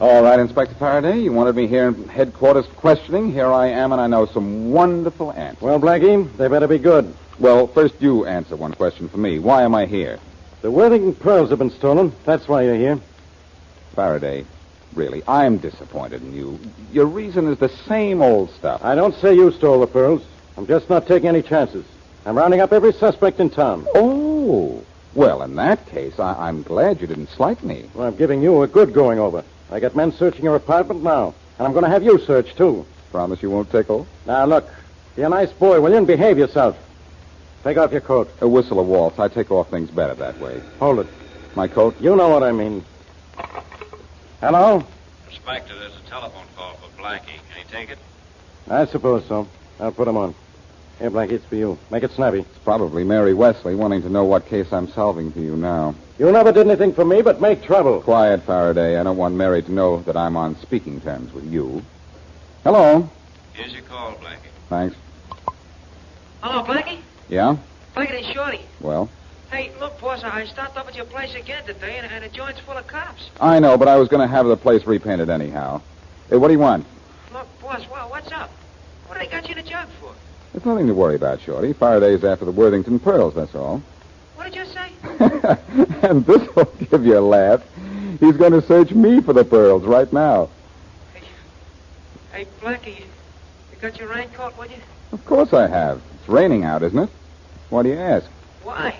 All right, Inspector Farraday, you wanted me here in headquarters for questioning. Here I am, and I know some wonderful answers. Well, Blackie, they better be good. Well, first you answer one question for me. Why am I here? The Worthington pearls have been stolen. That's why you're here. Faraday, really, I'm disappointed in you. Your reason is the same old stuff. I don't say you stole the pearls. I'm just not taking any chances. I'm rounding up every suspect in town. Oh, well, in that case, I'm glad you didn't slight me. Well, I'm giving you a good going over. I got men searching your apartment now, and I'm going to have you searched, too. Promise you won't tickle? Now, look, be a nice boy, will you, and behave yourself. Take off your coat. A whistle, a waltz. I take off things better that way. Hold it. My coat? You know what I mean. Hello? Inspector, there's a telephone call for Blackie. Can you take it? I suppose so. I'll put him on. Here, Blackie, it's for you. Make it snappy. It's probably Mary Wesley wanting to know what case I'm solving for you now. You never did anything for me but make trouble. Quiet, Faraday. I don't want Mary to know that I'm on speaking terms with you. Hello. Here's your call, Blackie. Thanks. Hello, Blackie? Yeah? Blackie, it's Shorty. Well? Hey, look, boss, I stopped up at your place again today, and the joint's full of cops. I know, but I was going to have the place repainted anyhow. Hey, what do you want? Look, boss, well, what's up? What do they got you in a jug for? There's nothing to worry about, Shorty. Faraday's after the Worthington pearls, that's all. What did you say? And this will give you a laugh. He's going to search me for the pearls right now. Hey, Blackie, you got your raincoat with you? Of course I have. It's raining out, isn't it? Why do you ask? Why?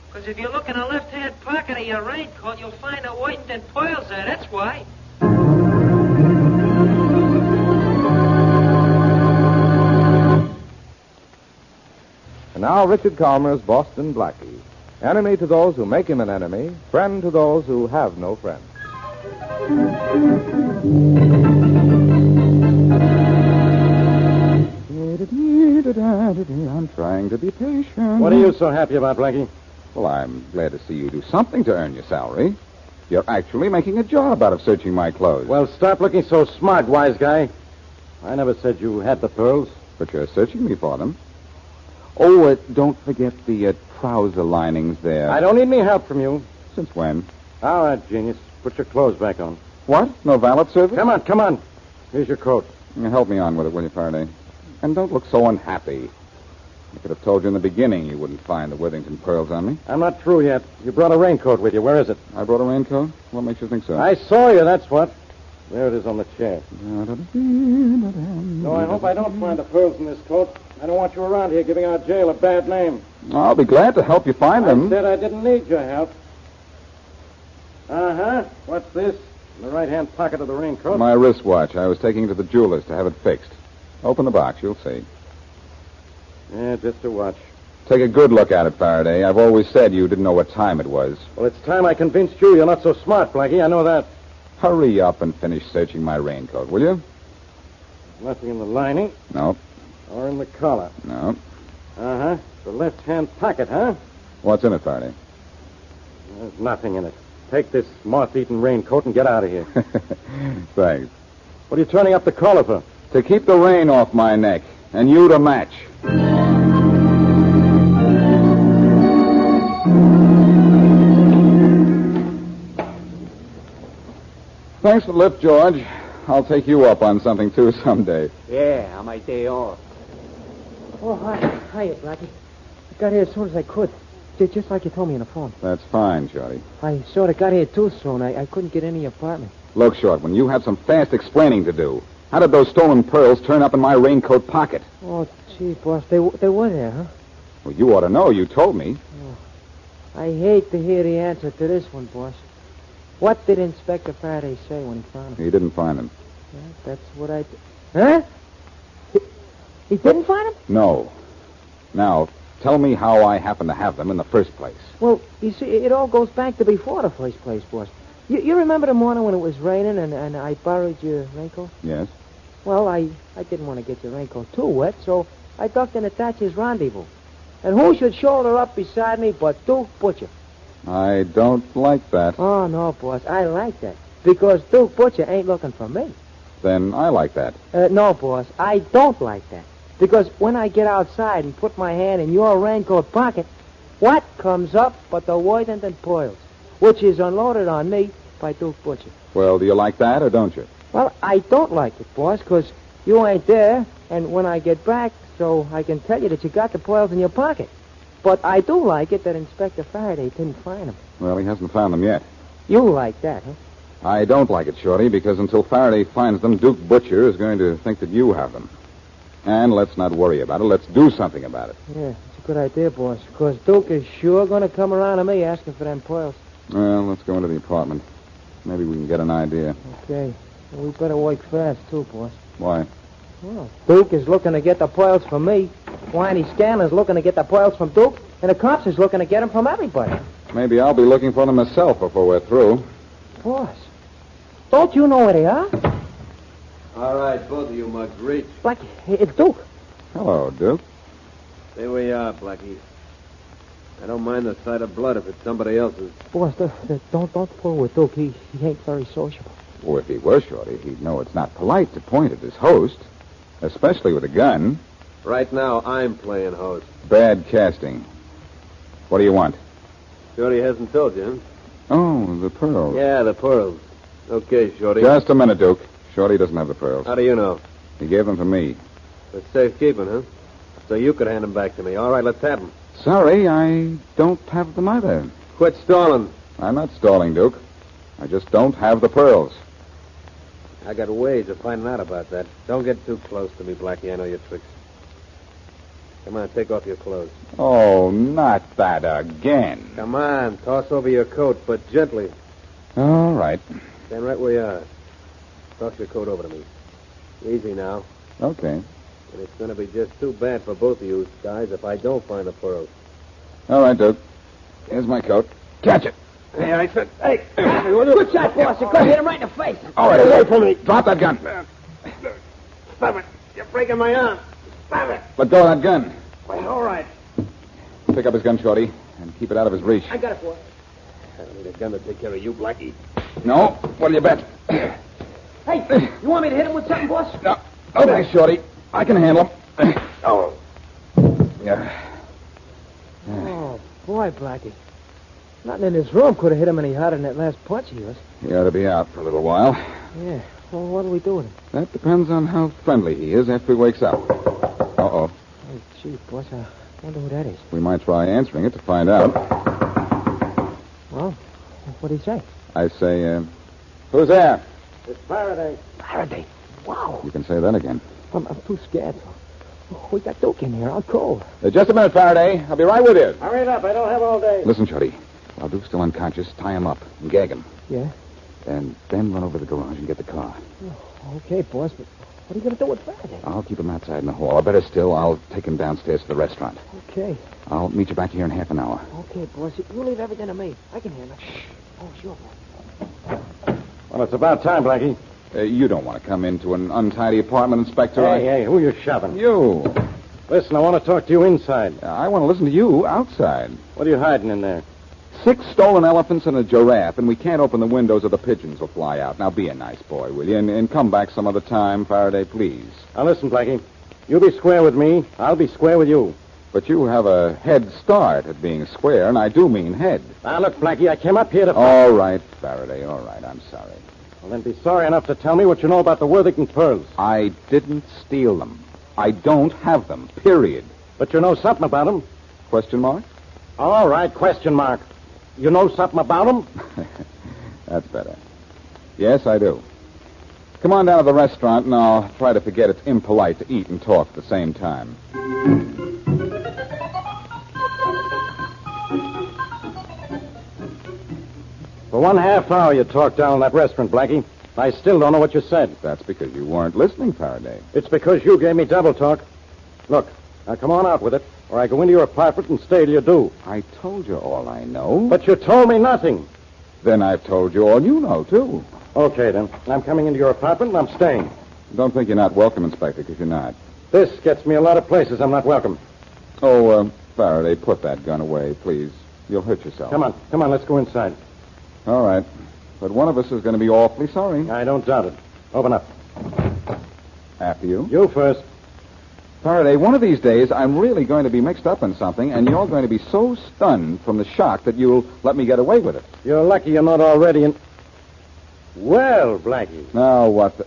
Because if you look in the left-hand pocket of your raincoat, you'll find the Worthington pearls there, that's why. And now Richard Calmer's Boston Blackie. Enemy to those who make him an enemy, friend to those who have no friend. I'm trying to be patient. What are you so happy about, Blackie? Well, I'm glad to see you do something to earn your salary. You're actually making a job out of searching my clothes. Well, stop looking so smart, wise guy. I never said you had the pearls. But you're searching me for them. Oh, don't forget the trouser linings there. I don't need any help from you. Since when? All right, genius. Put your clothes back on. What? No valet service? Come on. Here's your coat. Help me on with it, will you, Faraday? And don't look so unhappy. I could have told you in the beginning you wouldn't find the Worthington pearls on me. I'm not through yet. You brought a raincoat with you. Where is it? I brought a raincoat? What makes you think so? I saw you, that's what. There it is on the chair. No, I hope I don't find the pearls in this coat. I don't want you around here giving our jail a bad name. I'll be glad to help you find them. I said I didn't need your help. Uh-huh. What's this? In the right-hand pocket of the raincoat? My wristwatch. I was taking it to the jeweler's to have it fixed. Open the box, you'll see. Yeah, just a watch. Take a good look at it, Faraday. I've always said you didn't know what time it was. Well, it's time I convinced you you're not so smart, Blackie. I know that. Hurry up and finish searching my raincoat, will you? Nothing in the lining. No. Or in the collar. No. Uh-huh. The left-hand pocket, huh? What's in it, Faraday? There's nothing in it. Take this moth-eaten raincoat and get out of here. Thanks. What are you turning up the collar for? To keep the rain off my neck, and you to match. Thanks for the lift, George. I'll take you up on something, too, someday. Yeah, on my day off. Oh, hiya, Blackie. I got here as soon as I could. Just like you told me on the phone. That's fine, Shorty. I sort of got here too soon. I couldn't get in the apartment. Look, Short, when you have some fast explaining to do. How did those stolen pearls turn up in my raincoat pocket? Oh, gee, boss, they were there, huh? Well, you ought to know. You told me. Oh, I hate to hear the answer to this one, boss. What did Inspector Farraday say when he found them? He didn't find them. Yeah, that's what I... Huh? He didn't find them? No. Now, tell me how I happened to have them in the first place. Well, you see, it all goes back to before the first place, boss. You remember the morning when it was raining and I borrowed your raincoat? Yes. Well, I didn't want to get your raincoat too wet, so I ducked in at Thatcher's rendezvous. And who should shoulder up beside me but Duke Butcher? I don't like that. Oh, no, boss, I like that. Because Duke Butcher ain't looking for me. Then I like that. No, boss, I don't like that. Because when I get outside and put my hand in your raincoat pocket, what comes up but the Worthington pearls, which is unloaded on me by Duke Butcher. Well, do you like that or don't you? Well, I don't like it, boss, because you ain't there, and when I get back, so I can tell you that you got the pearls in your pocket. But I do like it that Inspector Farraday didn't find them. Well, he hasn't found them yet. You like that, huh? I don't like it, Shorty, because until Faraday finds them, Duke Butcher is going to think that you have them. And let's not worry about it. Let's do something about it. Yeah, it's a good idea, boss, because Duke is sure going to come around to me asking for them pearls. Well, let's go into the apartment. Maybe we can get an idea. Okay. Well, we better work fast, too, boss. Why? Well, Duke is looking to get the pearls from me. Whiny Scanlon's looking to get the pearls from Duke. And the cops is looking to get them from everybody. Maybe I'll be looking for them myself before we're through. Boss, don't you know where they are? All right, both of you must reach. Blackie, it's Duke. Hello, Duke. There we are, Blackie. I don't mind the sight of blood if it's somebody else's. Boss, don't fool with Duke. He ain't very sociable. Well, if he were, Shorty, he'd know it's not polite to point at his host, especially with a gun. Right now, I'm playing host. Bad casting. What do you want? Shorty hasn't told you, huh? Oh, the pearls. Yeah, the pearls. Okay, Shorty. Just a minute, Duke. Shorty doesn't have the pearls. How do you know? He gave them to me. It's safekeeping, huh? So you could hand them back to me. All right, let's have them. Sorry, I don't have them either. Quit stalling. I'm not stalling, Duke. I just don't have the pearls. I got ways of finding out about that. Don't get too close to me, Blackie. I know your tricks. Come on, take off your clothes. Oh, not that again. Come on, toss over your coat, but gently. All right. Stand right where you are. Toss your coat over to me. Easy now. Okay. And it's going to be just too bad for both of you guys if I don't find the pearls. All right, Duke. Here's my coat. Catch it. Hey, I said, hey! Good shot, boss. You're going to hit him right in the face. All right, away from me. Drop that gun. Stop it. You're breaking my arm. Stop it. Let go of that gun. Well, all right. Pick up his gun, Shorty, and keep it out of his reach. I got it, boss. I don't need a gun to take care of you, Blackie. No? What'll you bet? Hey, you want me to hit him with something, boss? No. Okay, Shorty. I can handle him. Oh. Yeah. Oh, boy, Blackie. Nothing in this room could have hit him any harder than that last punch of yours. He ought to be out for a little while. Yeah. Well, what do we do with him? That depends on how friendly he is after he wakes up. Uh-oh. Hey, gee, boss, I wonder who that is. We might try answering it to find out. Well, what'd he say? I say, who's there? It's Faraday. Farraday. Wow. You can say that again. I'm too scared. We got Duke in here. I'm cold. Just a minute, Faraday. I'll be right with you. Hurry it up. I don't have all day. Listen, Shorty. While Duke's still unconscious, tie him up and gag him. Yeah? And then run over to the garage and get the car. Oh, okay, boss, but what are you going to do with Farraday? I'll keep him outside in the hall. Or better still, I'll take him downstairs to the restaurant. Okay. I'll meet you back here in half an hour. Okay, boss. You leave everything to me. I can handle it. Oh, sure, boss. Well, it's about time, Blackie. You don't want to come into an untidy apartment, Inspector. Hey, who you shoving? You. Listen, I want to talk to you inside. I want to listen to you outside. What are you hiding in there? 6 stolen elephants and a giraffe, and we can't open the windows or the pigeons will fly out. Now, be a nice boy, will you? And come back some other time, Faraday, please. Now, listen, Blackie. You be square with me. I'll be square with you. But you have a head start at being square, and I do mean head. Now, look, Blackie, I came up here to... All right, Faraday, all right. I'm sorry. Well, then be sorry enough to tell me what you know about the Worthington pearls. I didn't steal them. I don't have them, period. But you know something about them. Question mark? All right, question mark. You know something about them? That's better. Yes, I do. Come on down to the restaurant, and I'll try to forget it's impolite to eat and talk at the same time. For 1/2 hour you talked down in that restaurant, Blackie. I still don't know what you said. That's because you weren't listening, Faraday. It's because you gave me double talk. Look, now come on out with it, or I go into your apartment and stay till you do. I told you all I know. But you told me nothing. Then I've told you all you know, too. Okay, then. I'm coming into your apartment and I'm staying. Don't think you're not welcome, Inspector, because you're not. This gets me a lot of places I'm not welcome. Oh, Faraday, put that gun away, please. You'll hurt yourself. Come on, let's go inside. All right. But one of us is going to be awfully sorry. I don't doubt it. Open up. After you. You first. Faraday, one of these days, I'm really going to be mixed up in something, and you're going to be so stunned from the shock that you'll let me get away with it. You're lucky you're not already in... Well, Blackie. Now, what the...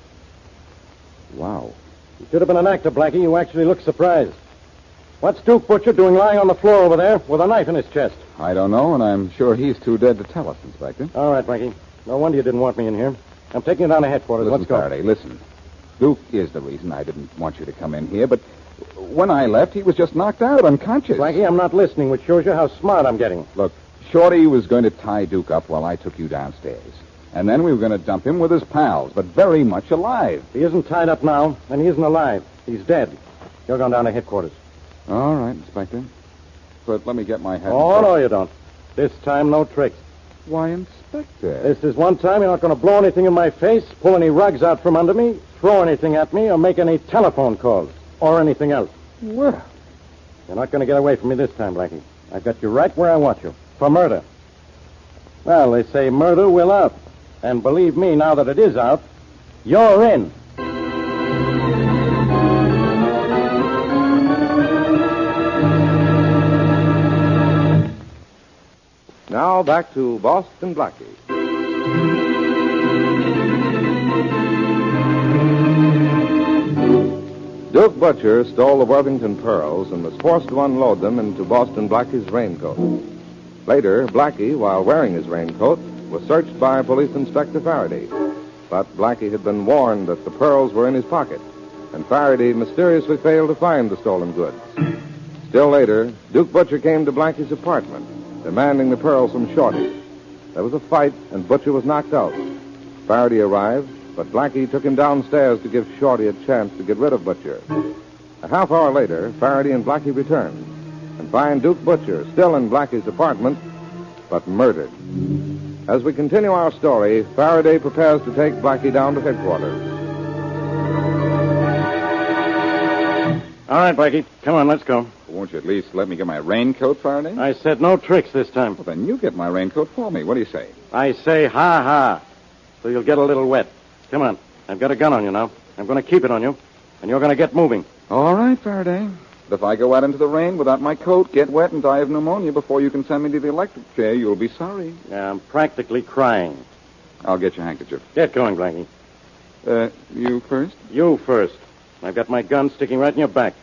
Wow. You should have been an actor, Blackie. You actually look surprised. What's Duke Butcher doing lying on the floor over there with a knife in his chest? I don't know, and I'm sure he's too dead to tell us, Inspector. All right, Blackie. No wonder you didn't want me in here. I'm taking you down to headquarters. Listen, Let's go. Faraday, listen. Duke is the reason I didn't want you to come in here, but when I left, he was just knocked out, unconscious. Blackie, I'm not listening, which shows you how smart I'm getting. Look, Shorty was going to tie Duke up while I took you downstairs. And then we were going to dump him with his pals, but very much alive. He isn't tied up now, and he isn't alive. He's dead. You're going down to headquarters. All right, Inspector. But let me get my head... Oh, no, you don't. This time, no tricks. Why, Inspector? This is one time you're not going to blow anything in my face, pull any rugs out from under me, throw anything at me, or make any telephone calls, or anything else. Well... You're not going to get away from me this time, Blackie. I've got you right where I want you. For murder. Well, they say murder will out. And believe me, now that it is out, you're in. Now back to Boston Blackie. Duke Butcher stole the Worthington pearls and was forced to unload them into Boston Blackie's raincoat. Later, Blackie, while wearing his raincoat, was searched by Police Inspector Farraday. But Blackie had been warned that the pearls were in his pocket, and Farraday mysteriously failed to find the stolen goods. Still later, Duke Butcher came to Blackie's apartment, demanding the pearls from Shorty. There was a fight, and Butcher was knocked out. Farraday arrived, but Blackie took him downstairs to give Shorty a chance to get rid of Butcher. A half hour later, Farraday and Blackie returned and find Duke Butcher still in Blackie's apartment, but murdered. As we continue our story, Farraday prepares to take Blackie down to headquarters. All right, Blackie. Come on, let's go. Won't you at least let me get my raincoat, Faraday? I said no tricks this time. Well, then you get my raincoat for me. What do you say? I say ha-ha, so you'll get a little wet. Come on. I've got a gun on you now. I'm going to keep it on you, and you're going to get moving. All right, Faraday. But if I go out into the rain without my coat, get wet, and die of pneumonia before you can send me to the electric chair, you'll be sorry. Yeah, I'm practically crying. I'll get your handkerchief. Get going, Blackie. You first? You first. I've got my gun sticking right in your back.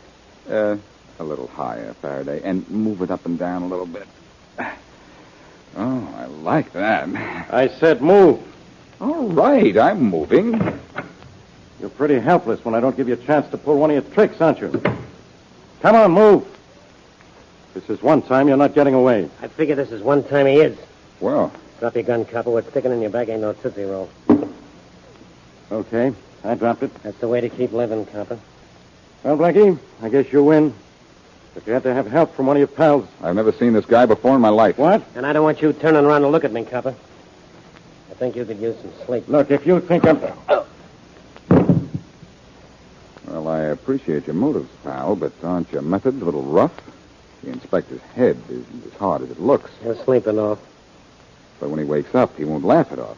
A little higher, Faraday, and move it up and down a little bit. Oh, I like that. I said move. All right, I'm moving. You're pretty helpless when I don't give you a chance to pull one of your tricks, aren't you? Come on, move. This is one time you're not getting away. I figure this is one time he is. Well, Drop your gun, copper. What's sticking in your back ain't no tootsie roll. Okay, I dropped it. That's the way to keep living, copper. Well, Blackie, I guess you win. But you had to have help from one of your pals. I've never seen this guy before in my life. What? And I don't want you turning around to look at me, copper. I think you could use some sleep. Look, if you think I'm... Well, I appreciate your motives, pal, but aren't your methods a little rough? The inspector's head isn't as hard as it looks. You're sleeping off. But when he wakes up, he won't laugh it off.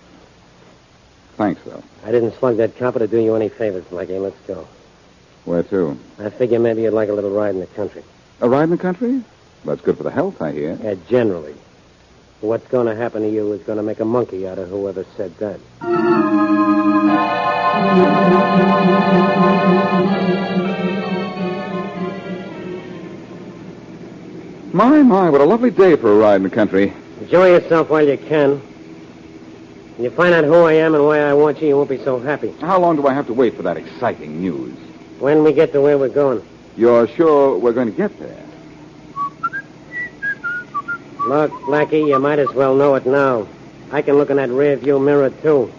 Thanks, though. I didn't slug that copper to do you any favors, Blackie. Let's go. Where to? I figure maybe you'd like a little ride in the country. A ride in the country? That's good for the health, I hear. Yeah, generally. What's going to happen to you is going to make a monkey out of whoever said that. My, what a lovely day for a ride in the country. Enjoy yourself while you can. When you find out who I am and why I want you, you won't be so happy. How long do I have to wait for that exciting news? When we get to where we're going. You're sure we're going to get there? Look, Blackie, you might as well know it now. I can look in that rear-view mirror, too.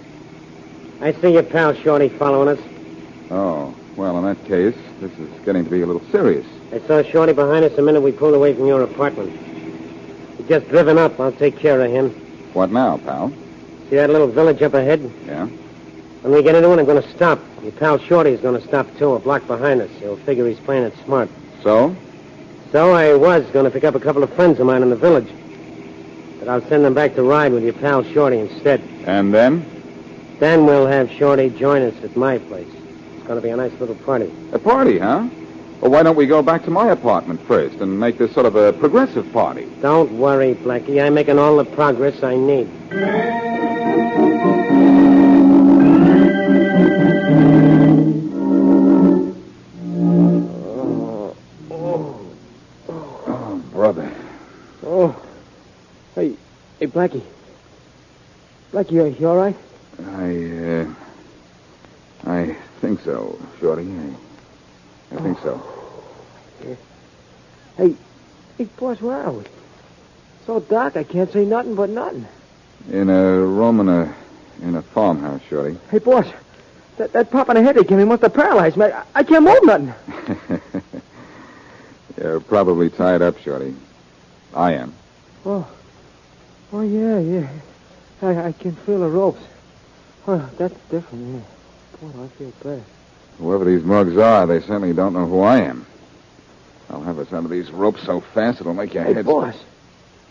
I see your pal Shorty following us. Oh, well, in that case, this is getting to be a little serious. I saw Shorty behind us the minute we pulled away from your apartment. He's just driven up. I'll take care of him. What now, pal? See that little village up ahead? Yeah? When we get into it, I'm going to stop. Your pal Shorty's going to stop, too, a block behind us. He'll figure he's playing it smart. So? So I was going to pick up a couple of friends of mine in the village. But I'll send them back to ride with your pal Shorty instead. And then? Then we'll have Shorty join us at my place. It's going to be a nice little party. A party, huh? Well, why don't we go back to my apartment first and make this sort of a progressive party? Don't worry, Blackie. I'm making all the progress I need. Oh, brother. Oh. Hey, Blackie. Blackie, you all right? I think so, Shorty. I think so. Yeah. Hey, boss, where are we? So dark, I can't see nothing but nothing. In a room in a farmhouse, Shorty. Hey, boss, that pop in the head they gave me must have paralyzed me. I can't move nothing. You're probably tied up, Shorty. I am. Oh, yeah. I can feel the ropes. Oh, that's different, yeah. Boy, I feel bad. Whoever these mugs are, they certainly don't know who I am. I'll have us out of these ropes so fast it'll make your Hey, head... boss,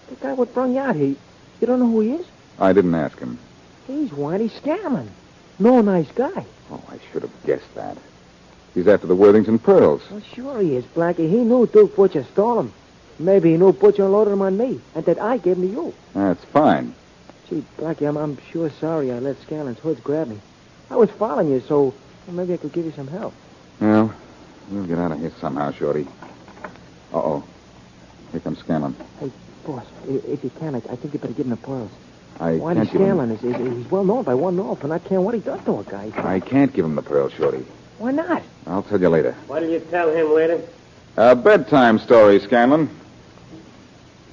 the guy what brung you out here, you don't know who he is? I didn't ask him. He's whiny scamming. No nice guy. Oh, I should have guessed that. He's after the Worthington pearls. Well, sure he is, Blackie. He knew Duke Butcher stole them. Maybe he knew Butcher unloaded them on me, and that I gave them to you. That's fine. Gee, Blackie, I'm sure sorry I let Scanlon's hoods grab me. I was following you, so maybe I could give you some help. Well, we'll get out of here somehow, Shorty. Uh-oh. Here comes Scanlon. Hey, boss, if you can, I think you better give him the pearls. Whiny Scanlon is well known by one and all for not caring what he does to a guy. I can't give him the pearls, Shorty. Why not? I'll tell you later. What'll you tell him later? A bedtime story, Scanlon.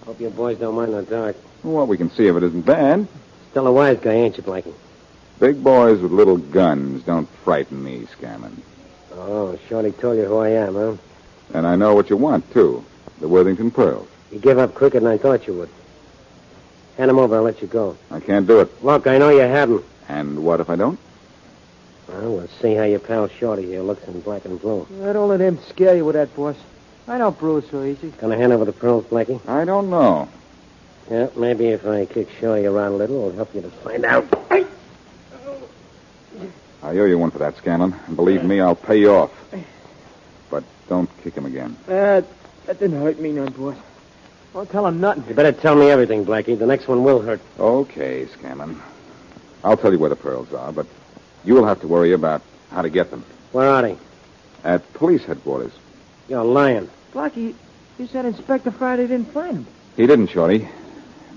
Hope your boys don't mind the dark. What we can see of it isn't bad. Still a wise guy, ain't you, Blackie? Big boys with little guns don't frighten me, Scanlon. Oh, Shorty told you who I am, huh? And I know what you want, too. The Worthington pearls. You give up quicker than I thought you would. Hand him over, I'll let you go. I can't do it. Look, I know you haven't. And what if I don't? Well, we'll see how your pal Shorty here looks in black and blue. Don't let him scare you with that, boss. I don't bruise so easy. Gonna hand over the pearls, Blackie? I don't know. Yeah, maybe if I kick Shorty around a little, it'll help you to find out. I owe you one for that, Scanlon. And believe me, I'll pay you off. But don't kick him again. That didn't hurt me none, boss. Don't tell him nothing. You better tell me everything, Blackie. The next one will hurt. Okay, Scanlon. I'll tell you where the pearls are, but you will have to worry about how to get them. Where are they? At police headquarters. You're lying. Blackie, you said Inspector Farraday didn't find them. He didn't, Shorty.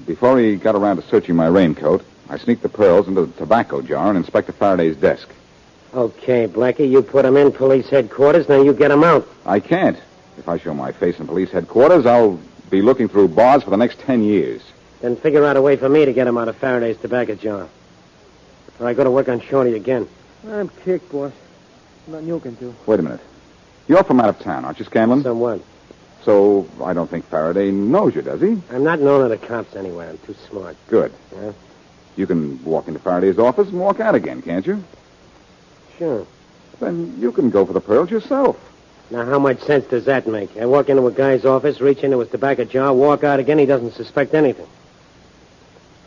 Before he got around to searching my raincoat, I sneaked the pearls into the tobacco jar in Inspector Faraday's desk. Okay, Blackie, you put them in police headquarters, now you get them out. I can't. If I show my face in police headquarters, I'll be looking through bars for the next 10 years. Then figure out a way for me to get them out of Faraday's tobacco jar. Or I go to work on Shorty again. I'm kicked, boss. Nothing you can do. Wait a minute. You're from out of town, aren't you, Scanlon? So what? So I don't think Faraday knows you, does he? I'm not known to the cops anywhere. I'm too smart. Good. Yeah? You can walk into Faraday's office and walk out again, can't you? Sure. Then you can go for the pearls yourself. Now, how much sense does that make? I walk into a guy's office, reach into his tobacco jar, walk out again, he doesn't suspect anything.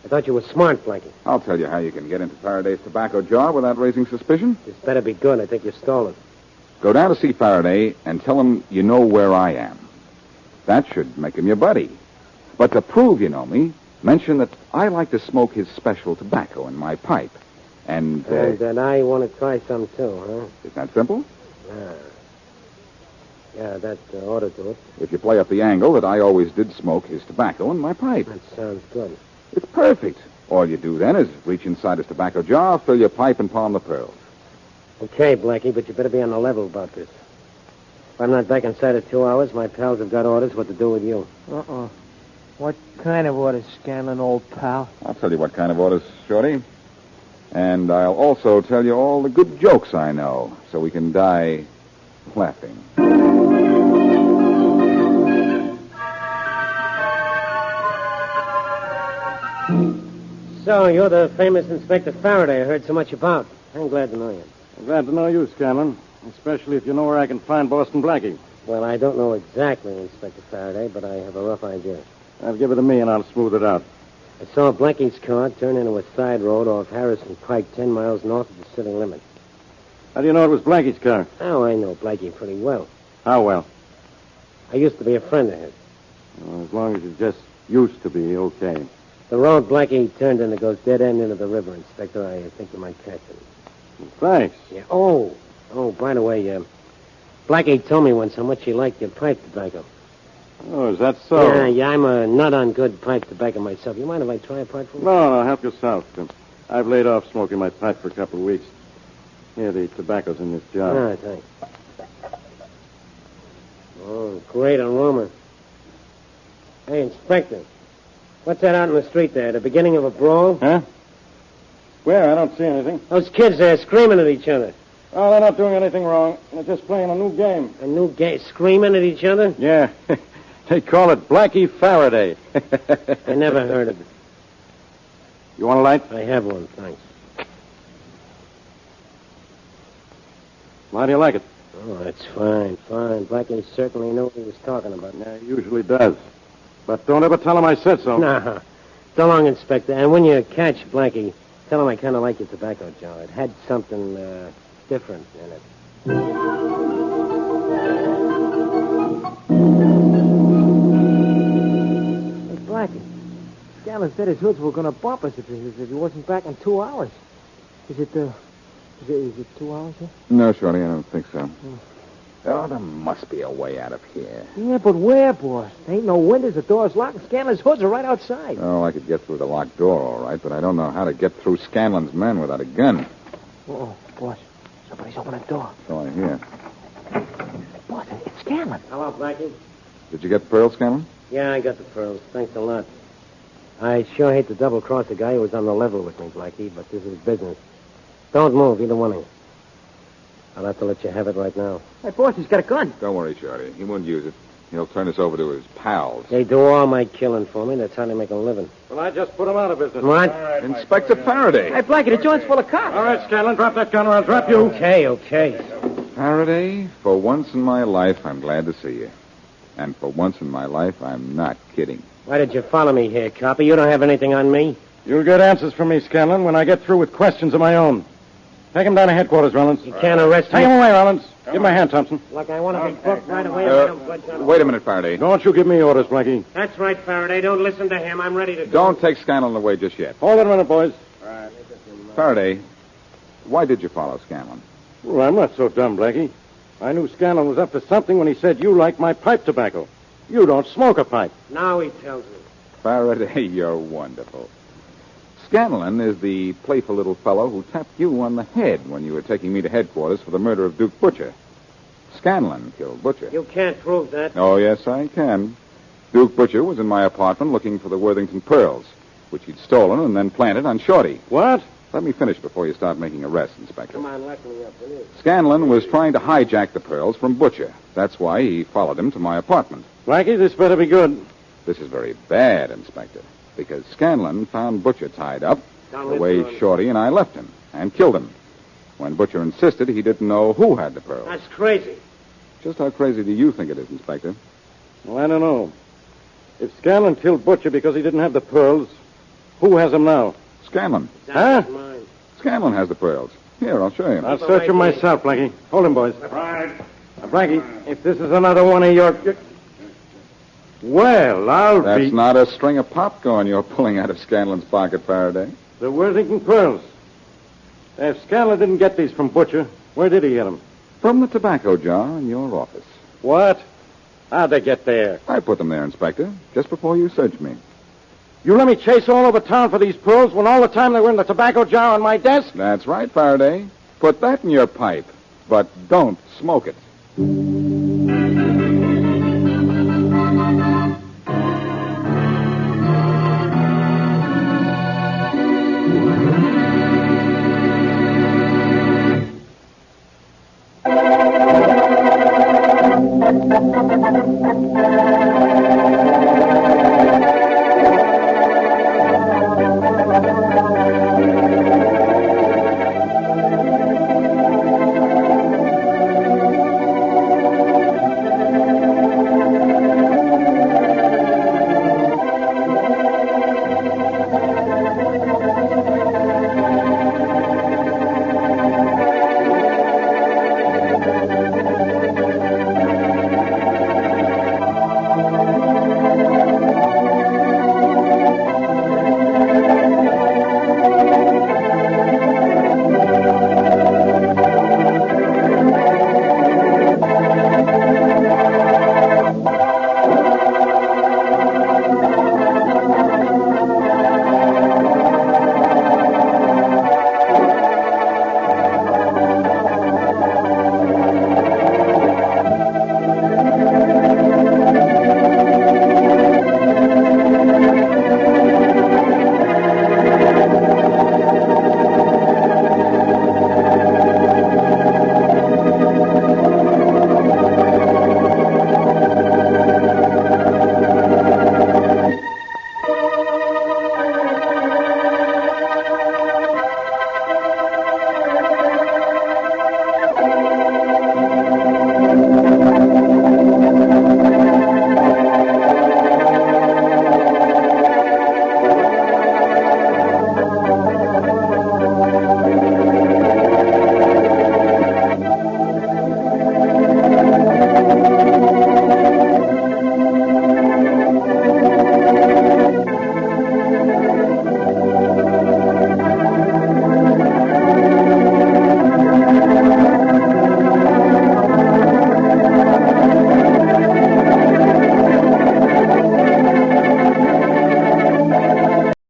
I thought you were smart, Blackie. I'll tell you how you can get into Faraday's tobacco jar without raising suspicion. This better be good. I think you stole it. Go down to see Faraday and tell him you know where I am. That should make him your buddy. But to prove you know me, mention that I like to smoke his special tobacco in my pipe. And that I want to try some, too, huh? Isn't that simple? Yeah, that ought to do it. If you play up the angle that I always did smoke his tobacco in my pipe. That sounds good. It's perfect. All you do then is reach inside his tobacco jar, fill your pipe, and palm the pearls. Okay, Blackie, but you better be on the level about this. If I'm not back inside of 2 hours, my pals have got orders what to do with you. Uh-uh. What kind of orders, Scanlon, old pal? I'll tell you what kind of orders, Shorty. And I'll also tell you all the good jokes I know, so we can die laughing. So, you're the famous Inspector Faraday I heard so much about. I'm glad to know you. Glad to know you, Scanlon. Especially if you know where I can find Boston Blackie. Well, I don't know exactly, Inspector Faraday, but I have a rough idea. I'll give it to me and I'll smooth it out. I saw Blackie's car turn into a side road off Harrison Pike, 10 miles north of the city limit. How do you know it was Blackie's car? Oh, I know Blackie pretty well. How well? I used to be a friend of his. Well, as long as you just used to be, okay. The road Blackie turned into goes dead end into the river, Inspector. I think you might catch it. Thanks. Yeah. Oh, by the way, Blackie told me once how much he liked your pipe tobacco. Oh, is that so? Yeah, I'm a nut on good pipe tobacco myself. You mind if I try a pipe for you? No, help yourself. I've laid off smoking my pipe for a couple of weeks. Here, the tobacco's in this jar. Ah, thanks. Oh, great aroma. Hey, Inspector, what's that out in the street there? The beginning of a brawl? Huh? Where? I don't see anything. Those kids there screaming at each other. Oh, they're not doing anything wrong. They're just playing a new game. A new game? Screaming at each other? Yeah. They call it Blackie Farraday. I never heard of it. You want a light? I have one, thanks. How do you like it? Oh, that's fine. Blackie certainly knew what he was talking about. Yeah, he usually does. But don't ever tell him I said so. Nah. So long, Inspector. And when you catch Blackie, tell him I kind of like your tobacco jar. It had something different in it. Hey, Blackie. Scanlon said his hoods were going to bump us if he wasn't back in 2 hours. Is it 2 hours yet? No, Shorty, I don't think so. Oh, there must be a way out of here. Yeah, but where, boss? There ain't no windows, the door's locked, and Scanlon's hoods are right outside. Oh, I could get through the locked door, all right, but I don't know how to get through Scanlon's men without a gun. Oh, boss. Somebody's opening the door. So I hear. Boss, it's Scanlon. Hello, Blackie. Did you get the pearls, Scanlon? Yeah, I got the pearls. Thanks a lot. I sure hate to double-cross a guy who was on the level with me, Blackie, but this is business. Don't move, either one of you. I'll have to let you have it right now. Hey, boss, he's got a gun. Don't worry, Shorty. He won't use it. He'll turn us over to his pals. They do all my killing for me. That's how they make a living. Well, I just put him out of business. What? All right, Inspector Faraday. Hey, Blackie, the joint's full of cops. All right, Scanlon, drop that gun or I'll drop you. Okay. Faraday, for once in my life, I'm glad to see you. And for once in my life, I'm not kidding. Why did you follow me here, copper? You don't have anything on me. You'll get answers from me, Scanlon, when I get through with questions of my own. Take him down to headquarters, Rollins. You can't arrest me. Take him away, Rollins. Give him a hand, Thompson. Look, I want to be booked right away. Wait a minute, Faraday. Don't you give me orders, Blackie. That's right, Faraday. Don't listen to him. I'm ready to go. Don't take Scanlon away just yet. Hold it a minute, boys. Faraday, why did you follow Scanlon? Well, I'm not so dumb, Blackie. I knew Scanlon was up to something when he said you like my pipe tobacco. You don't smoke a pipe. Now he tells me. Faraday, you're wonderful. Scanlon is the playful little fellow who tapped you on the head when you were taking me to headquarters for the murder of Duke Butcher. Scanlon killed Butcher. You can't prove that. Oh, yes, I can. Duke Butcher was in my apartment looking for the Worthington pearls, which he'd stolen and then planted on Shorty. What? Let me finish before you start making arrests, Inspector. Come on, lock me up, will you? Scanlon was trying to hijack the pearls from Butcher. That's why he followed him to my apartment. Blackie, this better be good. This is very bad, Inspector, because Scanlon found Butcher tied up the way Shorty and I left him and killed him. When Butcher insisted he didn't know who had the pearls. That's crazy. Just how crazy do you think it is, Inspector? Well, I don't know. If Scanlon killed Butcher because he didn't have the pearls, who has them now? Scanlon. That's mine. Scanlon has the pearls. Here, I'll show you. I'll search them myself, Blackie. Hold him, boys. Right. Blackie, if this is another one of your... Well, I'll That's be... not a string of popcorn you're pulling out of Scanlon's pocket, Faraday. The Worthington pearls. If Scanlon didn't get these from Butcher, where did he get them? From the tobacco jar in your office. What? How'd they get there? I put them there, Inspector, just before you searched me. You let me chase all over town for these pearls when all the time they were in the tobacco jar on my desk? That's right, Faraday. Put that in your pipe, but don't smoke it.